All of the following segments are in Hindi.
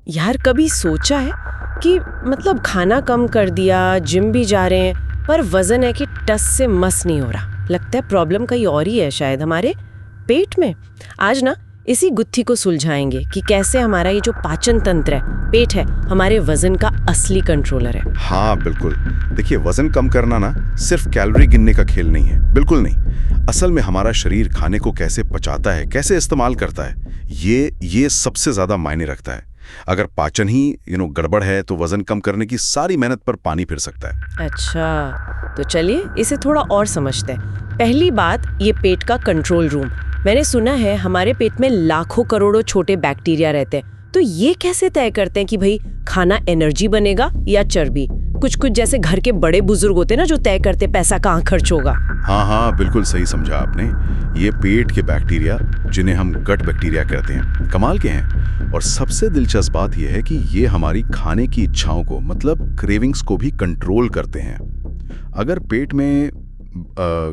यार कभी सोचा है कि मतलब खाना कम कर दिया, जिम भी जा रहे हैं, पर वजन है कि टस से मस नहीं हो रहा। लगता है प्रॉब्लम कहीं और ही है, शायद हमारे पेट में। आज ना इसी गुत्थी को सुलझाएंगे कि कैसे हमारा ये जो पाचन तंत्र है, पेट है, हमारे वजन का असली कंट्रोलर है। हाँ बिल्कुल। देखिए, वजन कम करना ना सिर्फ कैलोरी गिनने का खेल नहीं है, बिल्कुल नहीं। असल में हमारा शरीर खाने को कैसे पचाता है, कैसे इस्तेमाल करता है, ये सबसे ज्यादा मायने रखता है। अगर पाचन ही गड़बड़ है तो वजन कम करने की सारी मेहनत पर पानी फिर सकता है। अच्छा, तो चलिए इसे थोड़ा और समझते हैं। पहली बात, ये पेट का कंट्रोल रूम। मैंने सुना है हमारे पेट में लाखों करोड़ों छोटे बैक्टीरिया रहते हैं। तो ये कैसे तय करते हैं कि भाई खाना एनर्जी बनेगा या चर्बी? कुछ जैसे घर के बड़े बुजुर्ग होते हैं ना, जो तय करते पैसा कहाँ खर्च होगा। हाँ, बिल्कुल सही समझा आपने। ये पेट के बैक्टीरिया, जिन्हें हम गट बैक्टीरिया कहते हैं, कमाल के हैं। और सबसे दिलचस्प बात यह है कि ये हमारी खाने की इच्छाओं को, मतलब क्रेविंग्स को भी कंट्रोल करते हैं। अगर पेट में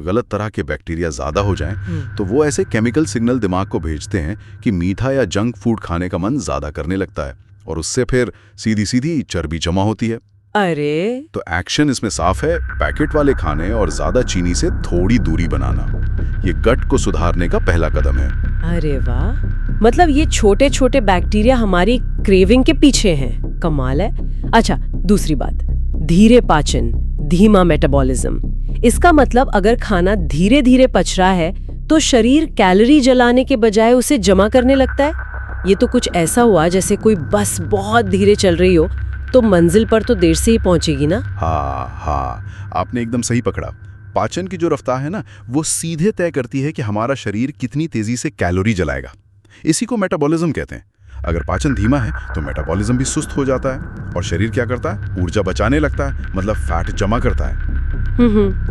गलत तरह के बैक्टीरिया ज्यादा हो जाएं, तो वो ऐसे केमिकल सिग्नल दिमाग को भेजते हैं कि मीठा या जंक फूड खाने का मन ज्यादा करने लगता है, और उससे फिर सीधी चर्बी जमा होती है। अरे तो एक्शन इसमें साफ है, पैकेट वाले खाने और ज्यादा चीनी से थोड़ी दूरी बनाना। ये गट को सुधारने का पहला कदम है। अरे वाह, मतलब ये छोटे छोटे बैक्टीरिया हमारी क्रेविंग के पीछे हैं। कमाल है। अच्छा, दूसरी बात, धीरे पाचन, धीमा मेटाबॉलिज्म। इसका मतलब अगर खाना धीरे धीरे पच रहा है तो शरीर कैलोरी जलाने के बजाय उसे जमा करने लगता है। ये तो कुछ ऐसा हुआ जैसे कोई बस बहुत धीरे चल रही हो तो मंजिल पर तो देर से ही पहुंचेगी ना। हाँ, आपने एकदम सही पकड़ा। पाचन की जो रफ्तार है ना, वो सीधे तय करती है कि हमारा शरीर कितनी तेजी से कैलोरी जलाएगा। इसी को मेटाबॉलिज्म कहते हैं। अगर पाचन धीमा है तो मेटाबॉलिज्म भी सुस्त हो जाता है और शरीर क्या करता है, ऊर्जा बचाने लगता है, मतलब फैट जमा करता है।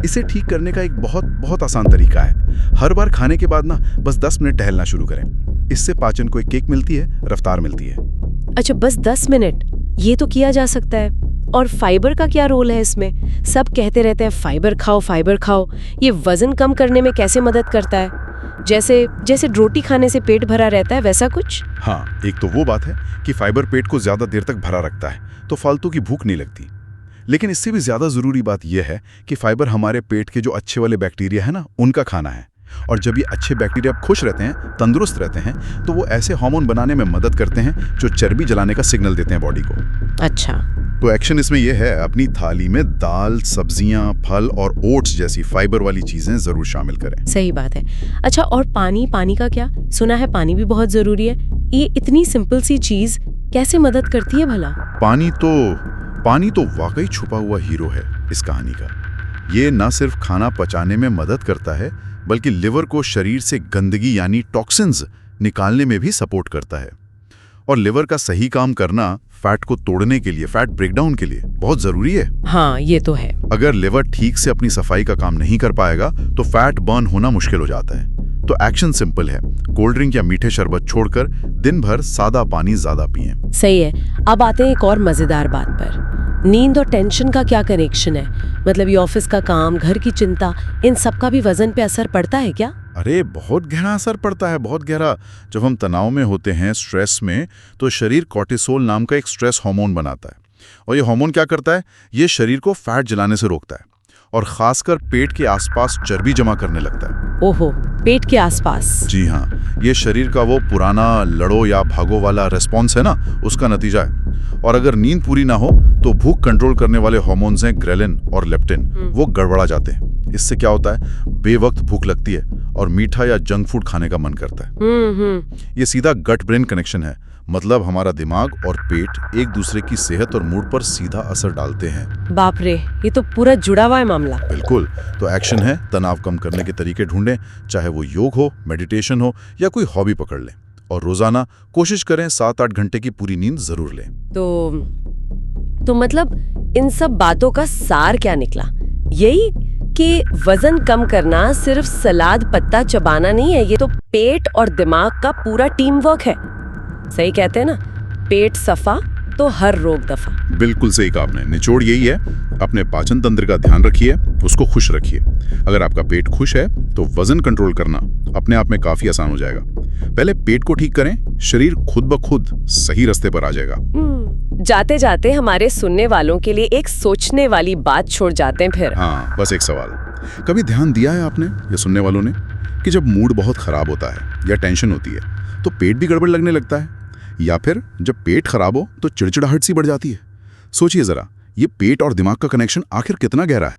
इसे ठीक करने का एक बहुत आसान तरीका है। हर बार खाने के बाद ना बस 10 मिनट टहलना शुरू करें। इससे पाचन को एक किक मिलती है, रफ्तार मिलती है। अच्छा, बस 10 मिनट, ये तो किया जा सकता है। और फाइबर का क्या रोल है इसमें? सब कहते रहते हैं फाइबर खाओ। ये वजन कम करने में कैसे मदद करता है? जैसे रोटी खाने से पेट भरा रहता है, वैसा कुछ? हाँ, एक तो वो बात है कि फाइबर पेट को ज्यादा देर तक भरा रखता है, तो फालतू की भूख नहीं लगती। लेकिन इससे भी ज्यादा जरूरी बात यह है कि फाइबर हमारे पेट के जो अच्छे वाले बैक्टीरिया है ना, उनका खाना है। और जब ये अच्छे बैक्टीरिया खुश रहते हैं, तंदुरुस्त रहते हैं, तो वो ऐसे हार्मोन बनाने में मदद करते हैं जो चर्बी जलाने का सिग्नल देते हैं बॉडी को। अच्छा, तो एक्शन इसमें यह है, अपनी थाली में दाल, सब्जियां, फल और ओट्स जैसी फाइबर वाली चीजें जरूर शामिल करें। सही बात है। अच्छा, और पानी का क्या? सुना है पानी भी बहुत जरूरी है। ये इतनी सिंपल सी चीज कैसे मदद करती है भला? पानी तो वाकई छुपा हुआ हीरो है इस कहानी का। ये न सिर्फ खाना पचाने में मदद करता है, बल्कि लिवर को शरीर से गंदगी यानी टॉक्सिन्स निकालने में भी सपोर्ट करता है। और लिवर का सही काम करना फैट को तोड़ने के लिए, फैट ब्रेकडाउन के लिए बहुत जरूरी है। हाँ, ये तो है। अगर लिवर ठीक से अपनी सफाई का काम नहीं कर पाएगा तो फैट बर्न होना मुश्किल हो जाता है। तो एक्शन सिंपल है, कोल्ड ड्रिंक या मीठे शरबत छोड़कर दिन भर सादा पानी ज्यादा पिएं। सही है। अब आते हैं एक और मजेदार बात पर। नींद और टेंशन का क्या कनेक्शन है? मतलब ये ऑफिस का काम, घर की चिंता, इन सब का भी वजन पे असर पड़ता है क्या? अरे बहुत गहरा असर पड़ता है, बहुत गहरा। जब हम तनाव में होते हैं, स्ट्रेस में, तो शरीर कॉर्टिसोल नाम का एक स्ट्रेस हार्मोन बनाता है। और ये हार्मोन क्या करता है? ये शरीर को फैट जलाने से रोकता है और खासकर पेट के आसपास चर्बी जमा करने लगता है। ओहो, पेट के आसपास? जी हाँ, ये शरीर का वो पुराना लड़ो या भागो वाला रिस्पॉन्स है ना, उसका नतीजा है। और अगर नींद पूरी ना हो तो भूख कंट्रोल करने वाले हार्मोन्स हैं ग्रेलिन और लेप्टिन, वो गड़बड़ा जाते हैं। इससे क्या होता है? बेवक्त भूख लगती है और मीठा या जंक फूड खाने का मन करता है। ये सीधा गट ब्रेन कनेक्शन है, मतलब हमारा दिमाग और पेट एक दूसरे की सेहत और मूड पर सीधा असर डालते हैं। बाप रे, ये तो पूरा जुड़ा हुआ है मामला। बिल्कुल। तो एक्शन है, तनाव कम करने के तरीके ढूंढें, चाहे वो योग हो, मेडिटेशन हो या कोई हॉबी पकड़ लें। और रोजाना कोशिश करें 7-8 घंटे की पूरी नींद जरूर लें। तो मतलब इन सब बातों का सार क्या निकला? यही कि वजन कम करना सिर्फ सलाद पत्ता चबाना नहीं है, ये तो पेट और दिमाग का पूरा टीम वर्क है। सही कहते हैं ना, पेट सफा तो हर रोग दफा। बिल्कुल सही कहा आपने। निचोड़ यही है, अपने पाचन तंत्र का ध्यान रखिए, उसको खुश रखिए। अगर आपका पेट खुश है तो वजन कंट्रोल करना अपने आप में काफी आसान हो जाएगा। पहले पेट को ठीक करें, शरीर खुद ब खुद सही रास्ते पर आ जाएगा। जाते जाते हमारे सुनने वालों के लिए एक सोचने वाली बात छोड़ जाते हैं फिर। हाँ, बस एक सवाल, कभी ध्यान दिया है आपने या सुनने वालों ने कि जब मूड बहुत खराब होता है या टेंशन होती है तो पेट भी गड़बड़ लगने लगता है, या फिर जब पेट खराब हो तो चिड़चिड़ाहट सी बढ़ जाती है? सोचिए जरा, ये पेट और दिमाग का कनेक्शन आखिर कितना गहरा है।